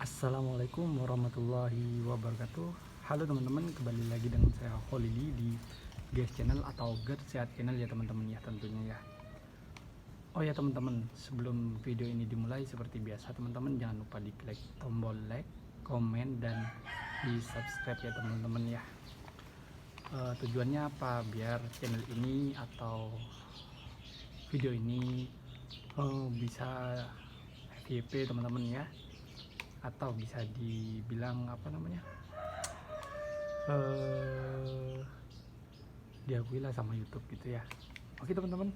Assalamualaikum warahmatullahi wabarakatuh. Halo teman-teman, kembali lagi dengan saya Holili di GS Channel atau GER Sehat Channel ya teman-teman ya tentunya ya. Oh ya teman-teman, sebelum video ini dimulai seperti biasa teman-teman jangan lupa di klik tombol like, komen dan di subscribe ya teman-teman ya. Tujuannya apa? Biar channel ini atau video ini bisa FYP teman-teman ya, atau bisa dibilang apa namanya, diakui lah sama YouTube gitu ya. Oke teman-teman,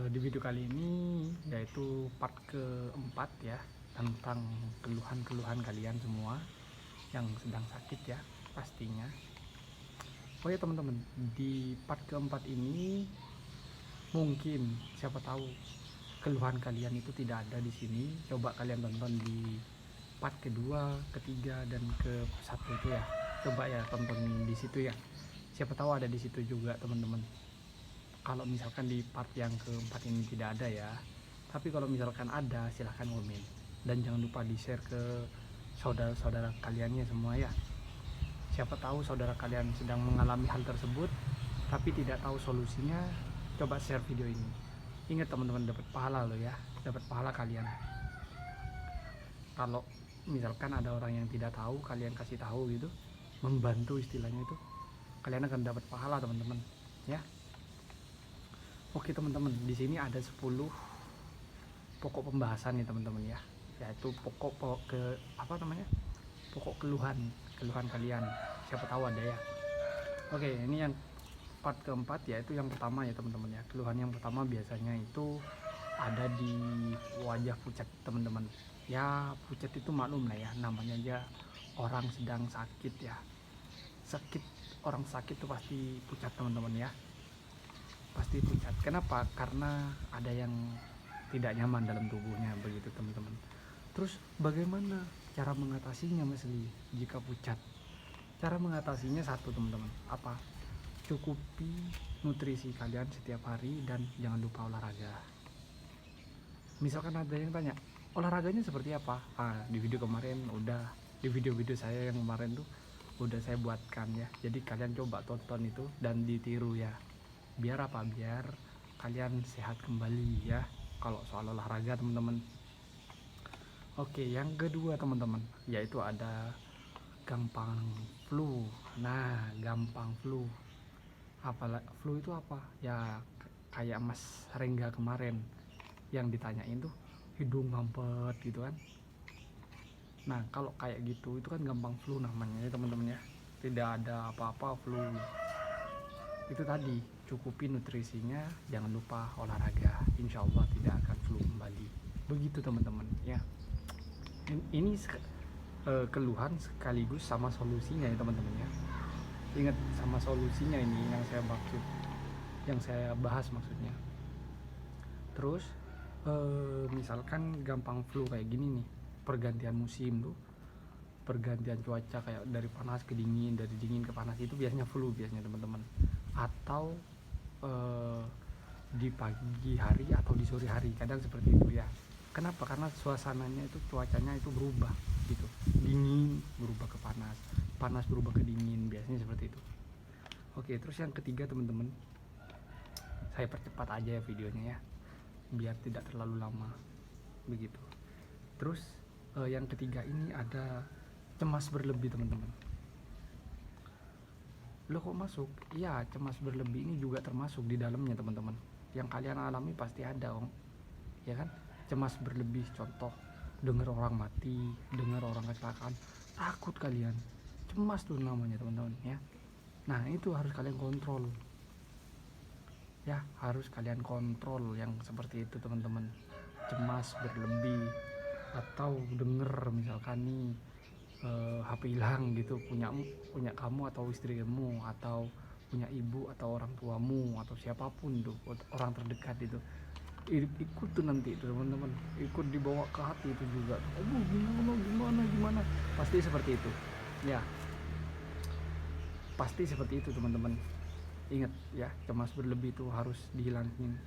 di video kali ini yaitu part keempat ya, tentang keluhan-keluhan kalian semua yang sedang sakit ya pastinya. Oh ya teman-teman, di part keempat ini mungkin siapa tahu keluhan kalian itu tidak ada di sini. Coba kalian tonton di part kedua, ketiga dan ke satu itu ya. Coba ya tonton di situ ya. Siapa tahu ada di situ juga teman-teman. Kalau misalkan di part yang keempat ini tidak ada ya. Tapi kalau misalkan ada, silahkan komen dan jangan lupa di share ke saudara-saudara kaliannya semua ya. Siapa tahu saudara kalian sedang mengalami hal tersebut tapi tidak tahu solusinya. Coba share video ini. Ingat teman-teman, dapat pahala loh ya, dapat pahala kalian. Kalau misalkan ada orang yang tidak tahu, kalian kasih tahu gitu, membantu istilahnya itu, kalian akan dapat pahala teman-teman ya. Oke teman-teman, di sini ada 10 pokok pembahasan nih teman-teman ya, yaitu pokok ke apa namanya, pokok keluhan kalian. Siapa tahu ada ya. Oke, ini yang part keempat, yaitu yang pertama ya teman-teman ya. Keluhan yang pertama biasanya itu ada di wajah pucat teman-teman ya. Pucat itu maklum lah ya, namanya aja orang sedang sakit ya. Orang sakit tuh pasti pucat teman-teman ya, pasti pucat. Kenapa? Karena ada yang tidak nyaman dalam tubuhnya begitu teman-teman. Terus bagaimana cara mengatasinya Mas Li jika pucat? Cara mengatasinya satu teman-teman, apa? Cukupi nutrisi kalian setiap hari dan jangan lupa olahraga. Misalkan ada yang tanya, olahraganya seperti apa? Di video kemarin udah, di video-video saya yang kemarin tuh udah saya buatkan ya. Jadi kalian coba tonton itu dan ditiru ya. Biar apa? Biar kalian sehat kembali ya kalau soal olahraga teman-teman. Oke, yang kedua teman-teman, yaitu ada gampang flu. Nah, gampang flu. Flu itu apa ya? Kayak Mas Rengga kemarin yang ditanyain tuh hidung mampet gitu kan. Nah kalau kayak gitu itu kan gampang flu namanya ya teman-teman ya. Tidak ada apa-apa flu. Itu tadi, cukupi nutrisinya, jangan lupa olahraga, insya Allah tidak akan flu kembali. Begitu teman-teman ya. Ini keluhan sekaligus sama solusinya ya teman-teman ya. Ingat, sama solusinya ini yang saya maksud, yang saya bahas maksudnya. Terus misalkan gampang flu kayak gini nih, pergantian musim tuh, pergantian cuaca kayak dari panas ke dingin, dari dingin ke panas, itu biasanya flu biasanya teman-teman. Atau di pagi hari atau di sore hari, kadang seperti itu ya. Kenapa? Karena suasananya itu, cuacanya itu berubah gitu, dingin berubah ke panas, panas berubah ke dingin, biasanya seperti itu. Oke, terus yang ketiga teman-teman, saya percepat aja ya videonya ya, biar tidak terlalu lama begitu. Terus yang ketiga ini ada cemas berlebih teman-teman. Lo kok masuk? Iya, cemas berlebih ini juga termasuk di dalamnya teman-teman. Yang kalian alami pasti ada ya kan. Cemas berlebih, contoh dengar orang mati, dengar orang kecelakaan, takut kalian, cemas tuh namanya teman-teman ya. Nah itu harus kalian kontrol ya, harus kalian kontrol yang seperti itu teman-teman. Cemas berlebih, atau denger misalkan nih HP hilang gitu, punya kamu atau istrimu, atau punya ibu atau orang tuamu atau siapapun tuh, orang terdekat itu, ikut tuh nanti itu teman-teman, ikut dibawa ke hati itu juga. Aduh gimana, pasti seperti itu ya, pasti seperti itu teman-teman. Ingat ya, cemas berlebih itu harus dihilangin.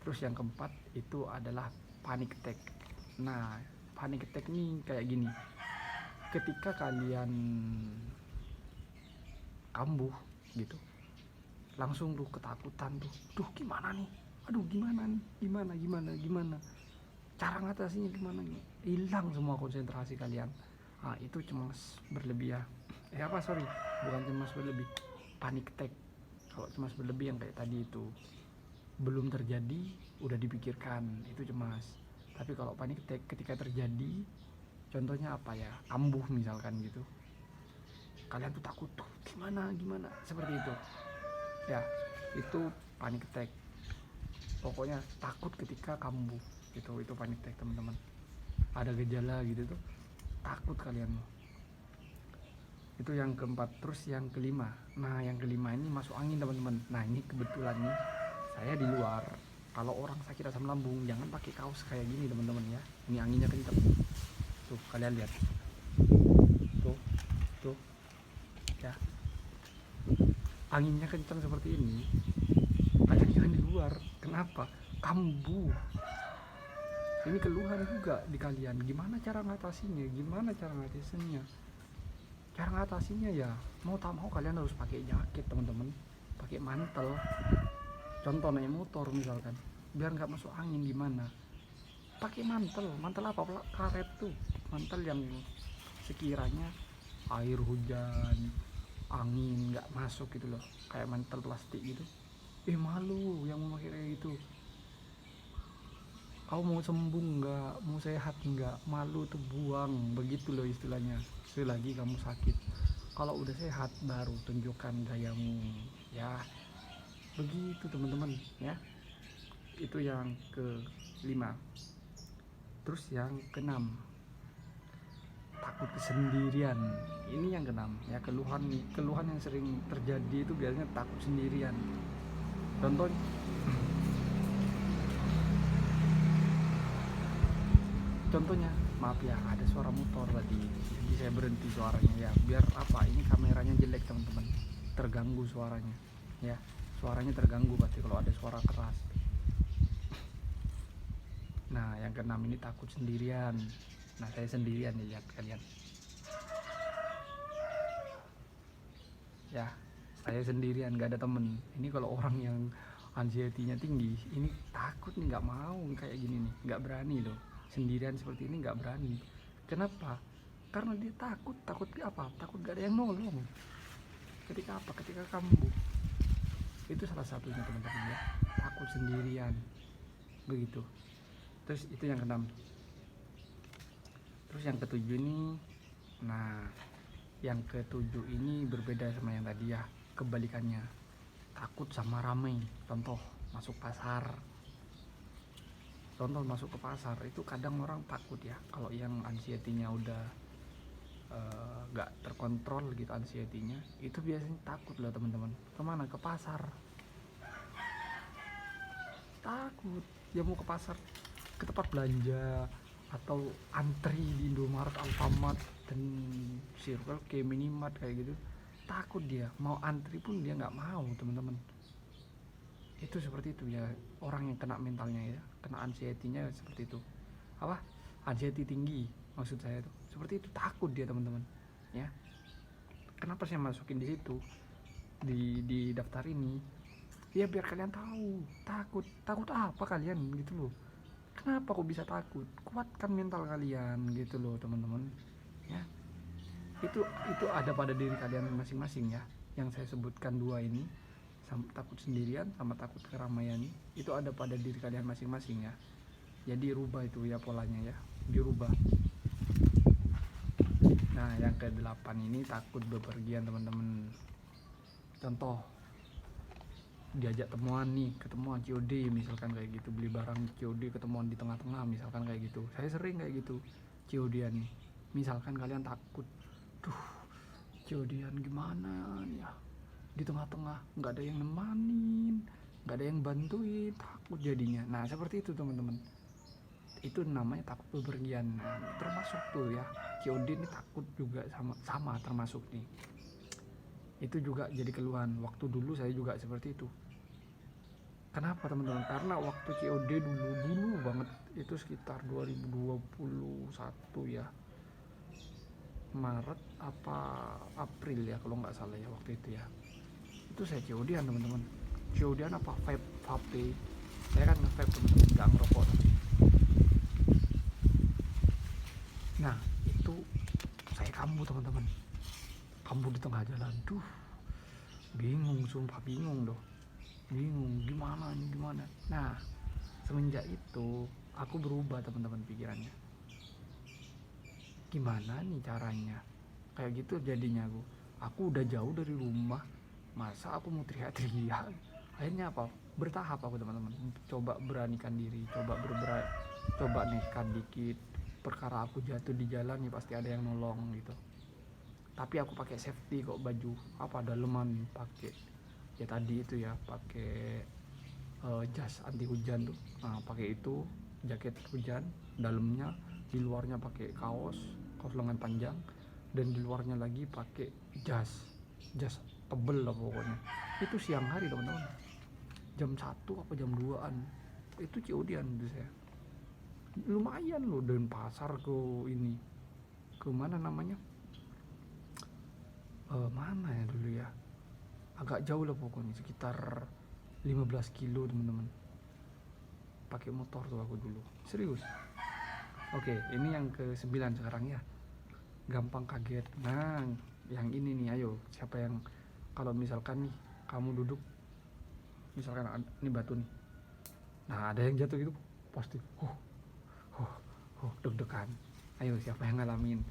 Terus yang keempat itu adalah panic attack. Nah, panic attack nih kayak gini. Ketika kalian kambuh gitu, langsung tuh ketakutan tuh. Duh, gimana nih? Aduh, gimana nih? Gimana? Cara ngatasinya gimana nih? Hilang semua konsentrasi kalian. Nah, itu cemas berlebih ya. Bukan cemas berlebih. Panic attack. Kalau cemas berlebih yang kayak tadi itu belum terjadi udah dipikirkan, itu cemas. Tapi kalau panic attack ketika terjadi, contohnya apa ya, kambuh misalkan gitu, kalian tuh takut tuh gimana seperti itu ya, itu panic attack. Pokoknya takut ketika kambuh gitu, itu panic attack teman-teman. Ada gejala gitu tuh takut kalian. Itu yang keempat. Terus yang kelima, nah yang kelima ini masuk angin teman-teman. Nah ini kebetulan nih saya di luar. Kalau orang sakit asam lambung jangan pakai kaos kayak gini teman-teman ya. Ini anginnya kencang. Tuh kalian lihat. Tuh ya. Anginnya kencang seperti ini. Kalian jangan di luar. Kenapa? Kambuh. Ini keluhan juga di kalian. Gimana cara ngatasinya? Cara ngatasinya ya mau tak mau kalian harus pakai jaket teman-teman, pakai mantel. Contoh naik motor misalkan, biar nggak masuk angin gimana? Pakai mantel apa? Karet tuh, mantel yang sekiranya air hujan, angin nggak masuk gitu loh, kayak mantel plastik gitu. Malu yang mau pakai kayak gitu. Kau mau sembuh nggak, mau sehat nggak, malu tuh buang, begitu loh istilahnya. Selagi kamu sakit, kalau udah sehat baru tunjukkan gayamu ya, begitu teman-teman ya. Itu yang kelima. Terus yang keenam, takut kesendirian. Ini yang keenam ya, keluhan yang sering terjadi itu biasanya takut sendirian. Contohnya, maaf ya, ada suara motor tadi, jadi saya berhenti suaranya ya, biar apa, ini kameranya jelek teman-teman, terganggu suaranya ya, suaranya terganggu pasti kalau ada suara keras. Nah yang keenam ini takut sendirian. Nah saya sendirian nih, lihat kalian ya, saya sendirian, gak ada temen. Ini kalau orang yang anxiety-nya tinggi, ini takut nih, nggak mau kayak gini nih, nggak berani loh sendirian seperti ini, nggak berani. Kenapa? Karena dia takut apa? Takut gak ada yang nolong. Ketika kambuh, itu salah satunya teman-teman ya, takut sendirian begitu. Terus itu yang keenam. Terus yang ketujuh ini, nah yang ketujuh ini berbeda sama yang tadi ya, kebalikannya, takut sama ramai. Contoh masuk ke pasar itu kadang orang takut ya, kalau yang anxiety-nya udah gak terkontrol gitu anxiety-nya, itu biasanya takut lah teman-teman. Kemana? Ke pasar. Takut ya, mau ke pasar, ke tempat belanja, atau antri di Indomaret, Alfamart, dan Circle K, Minimart kayak gitu. Takut dia, mau antri pun dia nggak mau teman-teman. Itu seperti itu ya, orang yang kena mentalnya ya, kena anxiety-nya seperti itu. Apa? Anxiety tinggi maksud saya itu. Seperti itu, takut dia teman-teman ya. Kenapa saya masukin di situ, di daftar ini ya, biar kalian tahu. Takut apa kalian gitu loh. Kenapa kok bisa takut? Kuatkan mental kalian gitu loh teman-teman ya. Itu ada pada diri kalian masing-masing ya. Yang saya sebutkan dua ini, takut sendirian sama takut keramaian, itu ada pada diri kalian masing-masing ya. Jadi rubah itu ya polanya ya, dirubah. Nah yang ke-8 ini takut bepergian teman-teman. Contoh diajak ketemuan COD misalkan kayak gitu, beli barang COD, ketemuan di tengah-tengah misalkan kayak gitu. Saya sering kayak gitu, COD-an nih. Misalkan kalian takut, COD-an gimana ya, di tengah-tengah nggak ada yang nemanin, nggak ada yang bantuin, takut jadinya. Nah seperti itu teman-teman, itu namanya takut bepergian. Nah, termasuk tuh ya, COD ini takut juga sama termasuk nih. Itu juga jadi keluhan. Waktu dulu saya juga seperti itu, Kenapa teman-teman? Karena waktu COD dulu banget, itu sekitar 2021 ya, Maret apa April ya kalau nggak salah ya waktu itu ya. Itu saya COD-an teman-teman. COD-an apa vape. Saya kan nge-vape teman-teman, nggak ngerokok. Nah itu saya kambuh teman-teman, kambuh di tengah jalan. Bingung, sumpah bingung gimana. Nah semenjak itu aku berubah teman-teman pikirannya, gimana nih caranya kayak gitu jadinya. Aku udah jauh dari rumah, masa aku mau teriak-teriak. Akhirnya apa, bertahap aku teman-teman, coba beranikan diri, coba nekat dikit. Perkara aku jatuh di jalan ya pasti ada yang nolong gitu, tapi aku pakai safety kok, baju apa daleman pakai ya tadi itu ya, pakai jas anti hujan tuh. Nah pakai itu, jaket hujan dalamnya, di luarnya pakai kaos lengan panjang, dan di luarnya lagi pakai jas tebel lah pokoknya. Itu siang hari teman-teman, jam 1 apa jam 2an itu COD-an itu saya. Lumayan loh, dan pasar ke ini, ke mana namanya, mana ya dulu ya, agak jauh lah pokoknya, sekitar 15 kilo teman-teman, pakai motor tuh aku dulu, serius. Oke, ini yang ke-9 sekarang ya, gampang kaget. Nah yang ini nih, ayo siapa yang, kalau misalkan nih kamu duduk, misalkan ini batu nih, nah ada yang jatuh gitu pasti deg-degan. Ayo siapa yang ngalamin?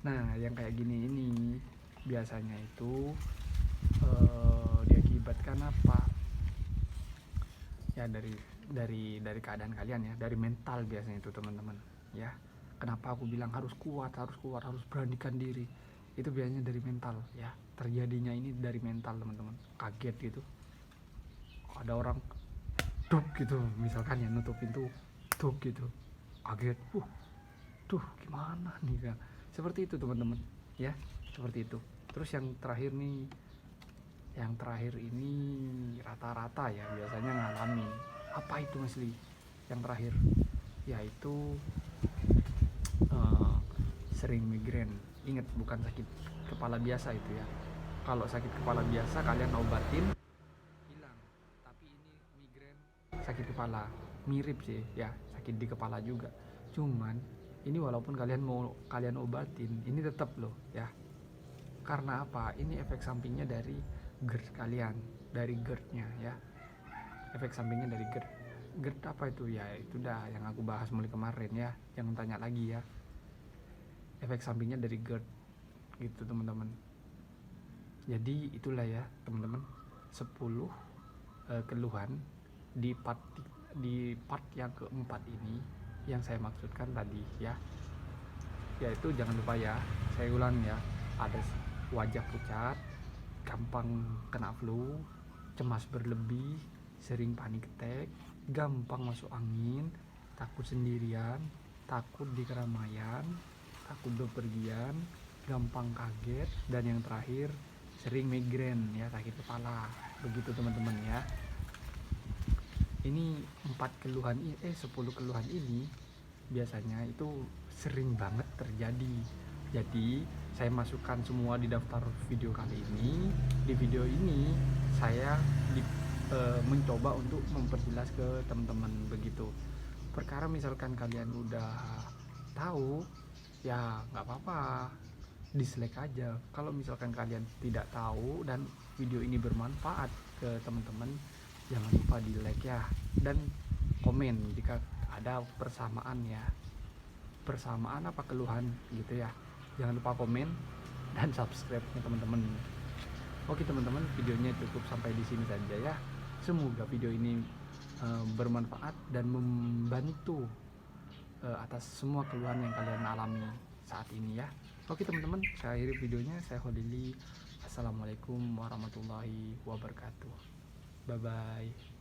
Nah yang kayak gini ini biasanya itu diakibatkan apa ya, dari keadaan kalian ya, dari mental biasanya itu teman-teman ya. Kenapa aku bilang harus kuat, harus beranikan diri, itu biasanya dari mental ya. Terjadinya ini dari mental teman-teman, kaget gitu, ada orang duk gitu misalkan ya, nutup pintu duk gitu, kaget, gimana nih kan, seperti itu teman-teman ya, seperti itu. Terus yang terakhir ini rata-rata ya biasanya ngalami apa itu Mas Li, yang terakhir yaitu sering migrain. Ingat, bukan sakit kepala biasa itu ya. Kalau sakit kepala biasa kalian obatin hilang, tapi ini migrain sakit kepala, mirip sih ya, sakit di kepala juga. Cuman ini walaupun kalian obatin, ini tetap loh ya. Karena apa? Ini efek sampingnya dari GERD kalian, dari GERD-nya ya. Efek sampingnya dari GERD. GERD apa itu ya? Itu dah yang aku bahas mulai kemarin ya. Jangan tanya lagi ya. Efek sampingnya dari GERD gitu teman-teman. Jadi itulah ya teman-teman, 10 keluhan di part yang keempat ini yang saya maksudkan tadi ya. Yaitu jangan lupa ya, saya ulang ya, ada wajah pucat, gampang kena flu, cemas berlebih, sering panic attack, gampang masuk angin, takut sendirian, takut di keramaian, takut bepergian, gampang kaget, dan yang terakhir sering migrain ya, sakit kepala. Begitu teman-teman ya. Ini 10 keluhan ini biasanya itu sering banget terjadi. Jadi saya masukkan semua di daftar video kali ini. Di video ini saya mencoba untuk memperjelas ke teman-teman begitu. Perkara misalkan kalian udah tahu ya nggak apa-apa, dislike aja. Kalau misalkan kalian tidak tahu dan video ini bermanfaat ke teman-teman, jangan lupa di like ya, dan komen jika ada persamaan apa keluhan gitu ya. Jangan lupa komen dan subscribe nya teman-teman. Oke teman-teman, videonya cukup sampai di sini saja ya. Semoga video ini bermanfaat dan membantu atas semua keluhan yang kalian alami saat ini ya. Oke teman-teman, saya akhiri videonya. Saya Kholili. Assalamualaikum warahmatullahi wabarakatuh. Bye bye.